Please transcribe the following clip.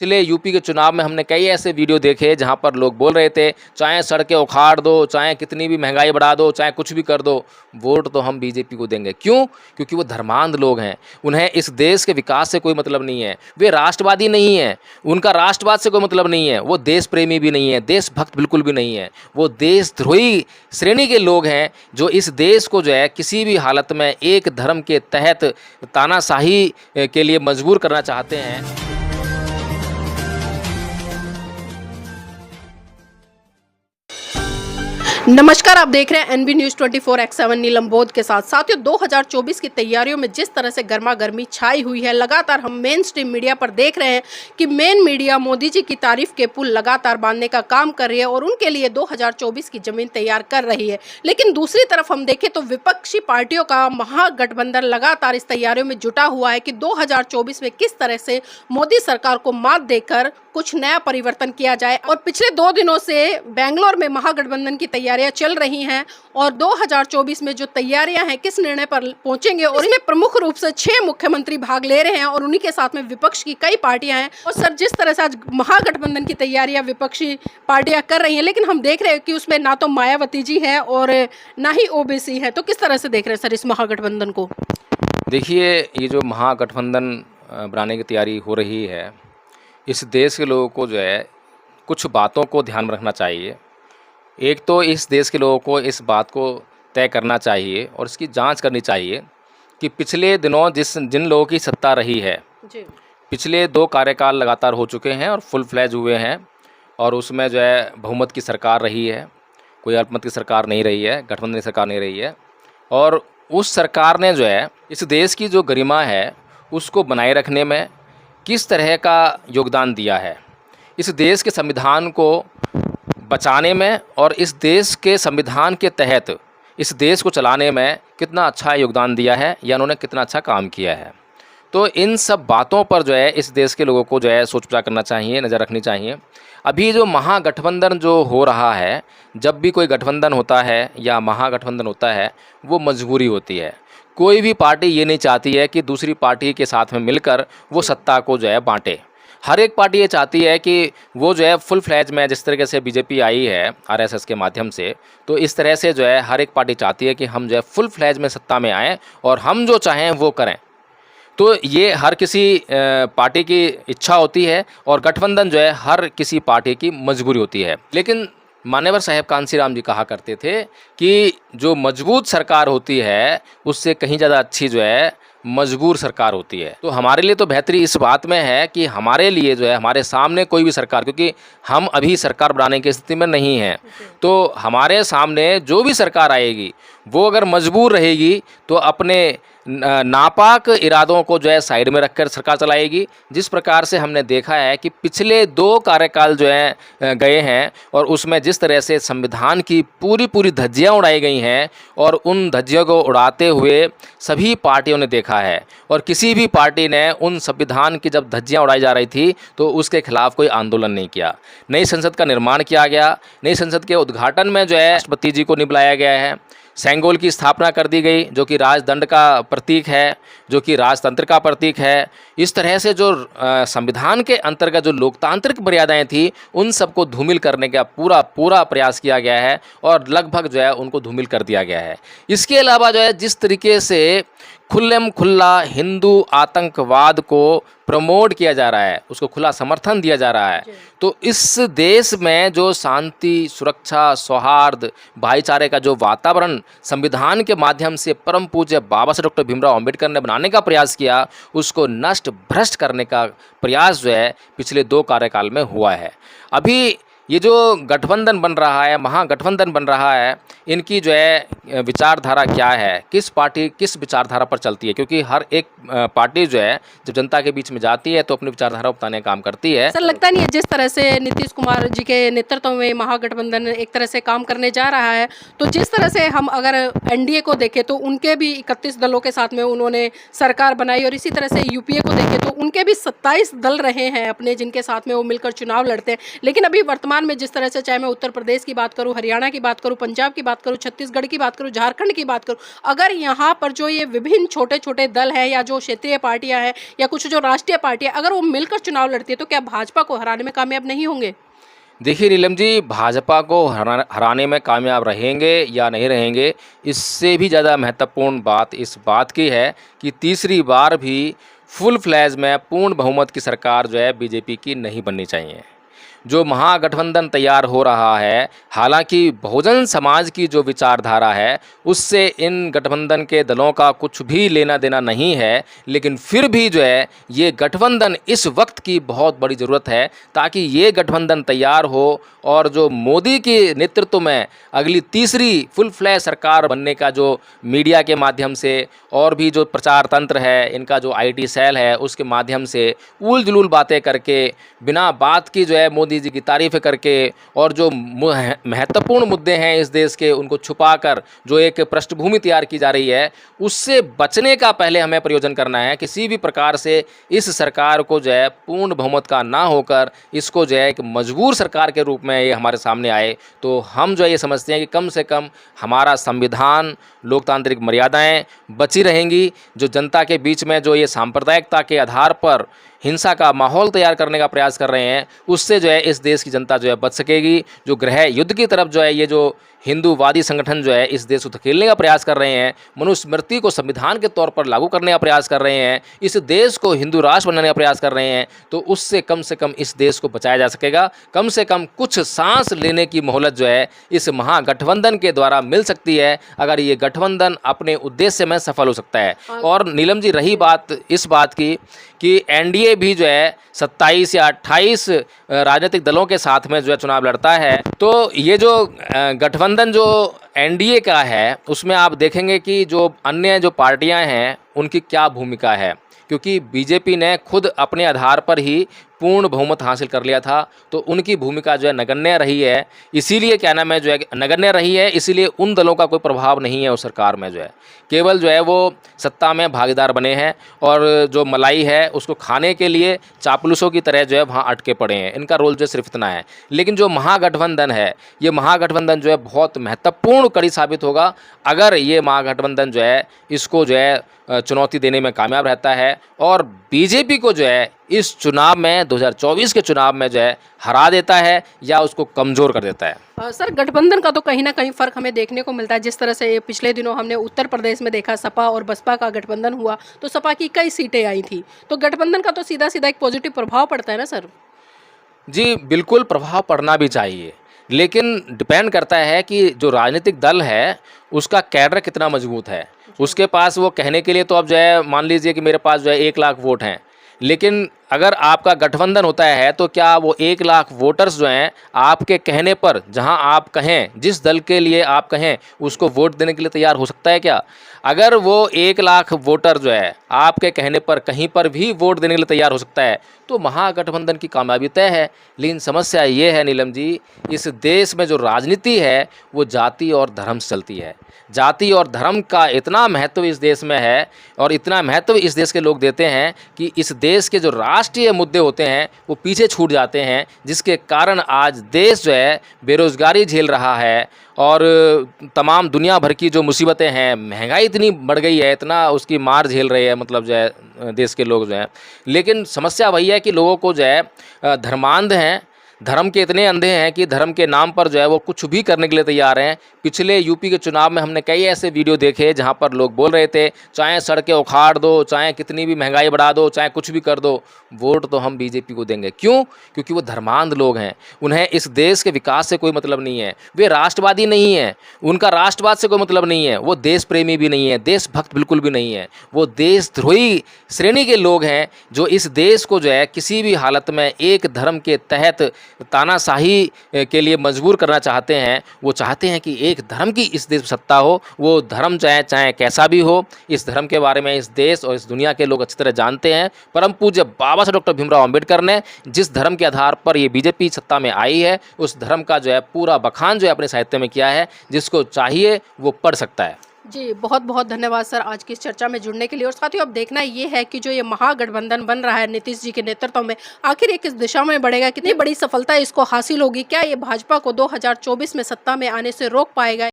पिछले यूपी के चुनाव में हमने कई ऐसे वीडियो देखे जहां पर लोग बोल रहे थे चाहे सड़कें उखाड़ दो, चाहे कितनी भी महंगाई बढ़ा दो, चाहे कुछ भी कर दो, वोट तो हम बीजेपी को देंगे। क्यों? क्योंकि वो धर्मांध लोग हैं, उन्हें इस देश के विकास से कोई मतलब नहीं है, वे राष्ट्रवादी नहीं हैं, उनका राष्ट्रवाद से कोई मतलब नहीं है, वो देश प्रेमी भी नहीं है, देशभक्त बिल्कुल भी नहीं है, वो देशद्रोही श्रेणी के लोग हैं जो इस देश को जो है किसी भी हालत में एक धर्म के तहत तानाशाही के लिए मजबूर करना चाहते हैं। नमस्कार, आप देख रहे हैं एनबी न्यूज 24/7 नीलम बोध के साथ। साथियों, 2024 की तैयारियों में जिस तरह से गर्मा गर्मी छाई हुई है, लगातार हम मेन स्ट्रीम मीडिया पर देख रहे हैं कि मेन मीडिया मोदी जी की तारीफ के पुल लगातार बांधने का काम कर रही है और उनके लिए 2024 की जमीन तैयार कर रही है। लेकिन दूसरी तरफ हम देखें तो विपक्षी पार्टियों का महागठबंधन लगातार इस तैयारियों में जुटा हुआ है कि 2024 में किस तरह से मोदी सरकार को मात देकर कुछ नया परिवर्तन किया जाए। और पिछले 2 दिनों से बेंगलोर में महागठबंधन की तैयारियां चल रही हैं और 2024 में जो तैयारियां हैं किस निर्णय पर पहुंचेंगे, और इसमें प्रमुख रूप से 6 मुख्यमंत्री भाग ले रहे हैं और उन्हीं के साथ में विपक्ष की कई पार्टियां हैं। और सर, जिस तरह से आज महागठबंधन की तैयारियां विपक्षी पार्टियां कर रही हैं, लेकिन हम देख रहे हैं कि उसमें ना तो मायावती जी है और ना ही ओबीसी है, तो किस तरह से देख रहे हैं सर इस महागठबंधन को? देखिए, ये जो महागठबंधन बनाने की तैयारी हो रही है, इस देश के लोगों को जो है कुछ बातों को ध्यान में रखना चाहिए। एक तो इस देश के लोगों को इस बात को तय करना चाहिए और इसकी जांच करनी चाहिए कि पिछले दिनों जिन लोगों की सत्ता रही है जी। पिछले 2 कार्यकाल लगातार हो चुके हैं और फुल फ्लैज हुए हैं, और उसमें जो है बहुमत की सरकार रही है, कोई अल्पमत की सरकार नहीं रही है, गठबंधन की सरकार नहीं रही है। और उस सरकार ने जो है इस देश की जो गरिमा है उसको बनाए रखने में किस तरह का योगदान दिया है, इस देश के संविधान को बचाने में और इस देश के संविधान के तहत इस देश को चलाने में कितना अच्छा योगदान दिया है या उन्होंने कितना अच्छा काम किया है। तो इन सब बातों पर जो है इस देश के लोगों को जो है सोच विचार करना चाहिए, नज़र रखनी चाहिए। अभी जो महागठबंधन जो हो रहा है, जब भी कोई गठबंधन होता है या महागठबंधन होता है, वो मजबूरी होती है। कोई भी पार्टी ये नहीं चाहती है कि दूसरी पार्टी के साथ में मिलकर वो सत्ता को जो है बांटे। हर एक पार्टी ये चाहती है कि वो जो है फुल फ्लैज में, जिस तरीके से बीजेपी आई है आरएसएस के माध्यम से, तो इस तरह से जो है हर एक पार्टी चाहती है कि हम जो है फुल फ्लैज में सत्ता में आएँ और हम जो चाहें वो करें। तो ये हर किसी पार्टी की इच्छा होती है और गठबंधन जो है हर किसी पार्टी की मजबूरी होती है। लेकिन मान्यवर साहेब कांशीराम जी कहा करते थे कि जो मजबूत सरकार होती है उससे कहीं ज़्यादा अच्छी जो है मजबूर सरकार होती है। तो हमारे लिए तो बेहतरी इस बात में है कि हमारे लिए जो है हमारे सामने कोई भी सरकार, क्योंकि हम अभी सरकार बनाने की स्थिति में नहीं हैं, तो हमारे सामने जो भी सरकार आएगी वो अगर मजबूर रहेगी तो अपने नापाक इरादों को जो है साइड में रखकर सरकार चलाएगी। जिस प्रकार से हमने देखा है कि पिछले 2 कार्यकाल जो है गए हैं और उसमें जिस तरह से संविधान की पूरी धज्जियां उड़ाई गई हैं और उन धज्जियों को उड़ाते हुए सभी पार्टियों ने देखा है, और किसी भी पार्टी ने उन संविधान की जब धज्जियां उड़ाई जा रही थी तो उसके खिलाफ कोई आंदोलन नहीं किया। नई संसद का निर्माण किया गया, नई संसद के उद्घाटन में जो है राष्ट्रपति जी को नहीं बुलाया गया है, सेंगोल की स्थापना कर दी गई जो कि राजदंड का प्रतीक है, जो कि राजतंत्र का प्रतीक है। इस तरह से जो संविधान के अंतर्गत जो लोकतांत्रिक मर्यादाएं थी उन सबको धूमिल करने का पूरा प्रयास किया गया है और लगभग जो है उनको धूमिल कर दिया गया है। इसके अलावा जो है जिस तरीके से खुल्लम खुल्ला हिंदू आतंकवाद को प्रमोट किया जा रहा है, उसको खुला समर्थन दिया जा रहा है, तो इस देश में जो शांति, सुरक्षा, सौहार्द, भाईचारे का जो वातावरण संविधान के माध्यम से परम पूज्य बाबा साहब डॉक्टर भीमराव अंबेडकर ने बनाने का प्रयास किया, उसको नष्ट भ्रष्ट करने का प्रयास जो है पिछले 2 कार्यकाल में हुआ है। अभी ये जो गठबंधन बन रहा है, महागठबंधन बन रहा है, इनकी जो है विचारधारा क्या है, किस पार्टी किस विचारधारा पर चलती है, क्योंकि हर एक पार्टी जो है जब जनता के बीच में जाती है तो अपनी विचारधारा बताने का काम करती है। सर, लगता नहीं है जिस तरह से नीतीश कुमार जी के नेतृत्व में महागठबंधन एक तरह से काम करने जा रहा है, तो जिस तरह से हम अगर एनडीए को देखें तो उनके भी 31 दलों के साथ में उन्होंने सरकार बनाई, और इसी तरह से यूपीए को देखें तो उनके भी 27 दल रहे हैं अपने, जिनके साथ में वो मिलकर चुनाव लड़ते हैं। लेकिन अभी वर्तमान वर्तमान में जिस तरह से, चाहे मैं उत्तर प्रदेश की बात करूं, हरियाणा की बात करूं, पंजाब की बात करूं, छत्तीसगढ़ की बात करूं, झारखंड की बात करूं, अगर यहाँ पर जो ये विभिन्न छोटे छोटे दल हैं या जो क्षेत्रीय पार्टियां हैं या कुछ जो राष्ट्रीय पार्टियां, अगर वो मिलकर चुनाव लड़ती है तो क्या भाजपा को हराने में कामयाब नहीं होंगे? देखिए नीलम जी, भाजपा को हराने में कामयाब रहेंगे या नहीं रहेंगे, इससे भी ज़्यादा महत्वपूर्ण बात इस बात की है कि तीसरी बार भी फुल फ्लैज में पूर्ण बहुमत की सरकार जो है बीजेपी की नहीं बननी चाहिए। जो महागठबंधन तैयार हो रहा है, हालांकि बहुजन समाज की जो विचारधारा है उससे इन गठबंधन के दलों का कुछ भी लेना देना नहीं है, लेकिन फिर भी जो है ये गठबंधन इस वक्त की बहुत बड़ी ज़रूरत है ताकि ये गठबंधन तैयार हो और जो मोदी के नेतृत्व में अगली तीसरी फुल फ्लैश सरकार बनने का जो मीडिया के माध्यम से और भी जो प्रचार तंत्र है, इनका जो IT सेल है, उसके माध्यम से उल जुलूल बातें करके, बिना बात की जो है मोदी जी की तारीफ करके और जो महत्वपूर्ण मुद्दे हैं इस देश के उनको छुपाकर जो एक पृष्ठभूमि तैयार की जा रही है, उससे बचने का पहले हमें प्रयोजन करना है। किसी भी प्रकार से इस सरकार को जो है पूर्ण बहुमत का ना होकर इसको जो है एक मजबूर सरकार के रूप में ये हमारे सामने आए, तो हम जो है ये समझते हैं कि कम से कम हमारा संविधान, लोकतांत्रिक मर्यादाएं बची रहेंगी। जो जनता के बीच में जो ये सांप्रदायिकता के आधार पर हिंसा का माहौल तैयार करने का प्रयास कर रहे हैं, उससे जो है इस देश की जनता जो है बच सकेगी। जो गृह युद्ध की तरफ जो है ये जो हिंदूवादी संगठन जो है इस देश को धकेलने का प्रयास कर रहे हैं, मनुस्मृति को संविधान के तौर पर लागू करने का प्रयास कर रहे हैं, इस देश को हिंदू राष्ट्र बनाने का प्रयास कर रहे हैं, तो उससे कम से कम इस देश को बचाया जा सकेगा। कम से कम कुछ सांस लेने की मोहलत जो है इस महागठबंधन के द्वारा मिल सकती है, अगर ये गठबंधन अपने उद्देश्य में सफल हो सकता है। और नीलम जी, रही बात इस बात की कि NDA भी जो है 27 या 28 राजनीतिक दलों के साथ में जो है चुनाव लड़ता है, तो ये जो गठबंधन जो NDA का है उसमें आप देखेंगे कि जो अन्य जो पार्टियां हैं उनकी क्या भूमिका है, क्योंकि बीजेपी ने खुद अपने आधार पर ही पूर्ण बहुमत हासिल कर लिया था, तो उनकी भूमिका जो है नगण्य रही है। इसीलिए क्या नाम है जो है नगण्य रही है, इसीलिए उन दलों का कोई प्रभाव नहीं है उस सरकार में, जो है केवल जो है वो सत्ता में भागीदार बने हैं और जो मलाई है उसको खाने के लिए चापलूसों की तरह जो है वहाँ अटके पड़े हैं। इनका रोल जो सिर्फ इतना है। लेकिन जो महागठबंधन है, ये महागठबंधन जो है बहुत महत्वपूर्ण कड़ी साबित होगा अगर ये महागठबंधन जो है इसको जो है चुनौती देने में कामयाब रहता है और बीजेपी को जो है इस चुनाव में 2024 के चुनाव में जो है हरा देता है या उसको कमज़ोर कर देता है। सर, गठबंधन का तो कहीं ना कहीं फ़र्क हमें देखने को मिलता है। जिस तरह से पिछले दिनों हमने उत्तर प्रदेश में देखा, सपा और बसपा का गठबंधन हुआ तो सपा की कई सीटें आई थी, तो गठबंधन का तो सीधा सीधा एक पॉजिटिव प्रभाव पड़ता है ना सर? जी बिल्कुल, प्रभाव पड़ना भी चाहिए, लेकिन डिपेंड करता है कि जो राजनीतिक दल है उसका कैडर कितना मजबूत है। उसके पास वो कहने के लिए तो अब जो है मान लीजिए कि मेरे पास जो है 1 लाख वोट हैं, लेकिन अगर आपका गठबंधन होता है तो क्या वो 1 लाख वोटर्स जो हैं आपके कहने पर, जहां आप कहें, जिस दल के लिए आप कहें, उसको वोट देने के लिए तैयार हो सकता है क्या? अगर वो 1 लाख वोटर जो है आपके कहने पर कहीं पर भी वोट देने के लिए तैयार हो सकता है तो महागठबंधन की कामयाबी तय है। लेकिन समस्या ये है नीलम जी, इस देश में जो राजनीति है वो जाति और धर्म से चलती है। जाति और धर्म का इतना महत्व इस देश में है और इतना महत्व इस देश के लोग देते हैं कि इस देश के जो राष्ट्रीय मुद्दे होते हैं वो पीछे छूट जाते हैं, जिसके कारण आज देश जो है बेरोज़गारी झेल रहा है और तमाम दुनिया भर की जो मुसीबतें हैं, महंगाई इतनी बढ़ गई है, इतना उसकी मार झेल रहे हैं, मतलब जो है देश के लोग जो हैं। लेकिन समस्या वही है कि लोगों को जो है धर्मांध हैं, धर्म के इतने अंधे हैं कि धर्म के नाम पर जो है वो कुछ भी करने के लिए तैयार हैं। पिछले यूपी के चुनाव में हमने कई ऐसे वीडियो देखे जहां पर लोग बोल रहे थे चाहे सड़कें उखाड़ दो, चाहे कितनी भी महंगाई बढ़ा दो, चाहे कुछ भी कर दो, वोट तो हम बीजेपी को देंगे। क्यों? क्योंकि वो धर्मांध लोग हैं, उन्हें इस देश के विकास से कोई मतलब नहीं है, वे राष्ट्रवादी नहीं हैं, उनका राष्ट्रवाद से कोई मतलब नहीं है, वो देश प्रेमी भी नहीं है, देशभक्त बिल्कुल भी नहीं है, वो देशद्रोही श्रेणी के लोग हैं जो इस देश को जो है किसी भी हालत में एक धर्म के तहत तानाशाही के लिए मजबूर करना चाहते हैं। वो चाहते हैं कि एक धर्म की इस देश में सत्ता हो, वो धर्म चाहे कैसा भी हो। इस धर्म के बारे में इस देश और इस दुनिया के लोग अच्छी तरह जानते हैं। परम पूज्य बाबा साहब डॉक्टर भीमराव अंबेडकर ने जिस धर्म के आधार पर ये बीजेपी सत्ता में आई है, उस धर्म का जो है पूरा बखान जो है अपने साहित्य में किया है, जिसको चाहिए वो पढ़ सकता है। जी, बहुत बहुत धन्यवाद सर आज की इस चर्चा में जुड़ने के लिए। और साथियों अब देखना ये है कि जो ये महागठबंधन बन रहा है नीतीश जी के नेतृत्व में, आखिर ये किस दिशा में बढ़ेगा, कितनी बड़ी सफलता इसको हासिल होगी, क्या ये भाजपा को 2024 में सत्ता में आने से रोक पाएगा।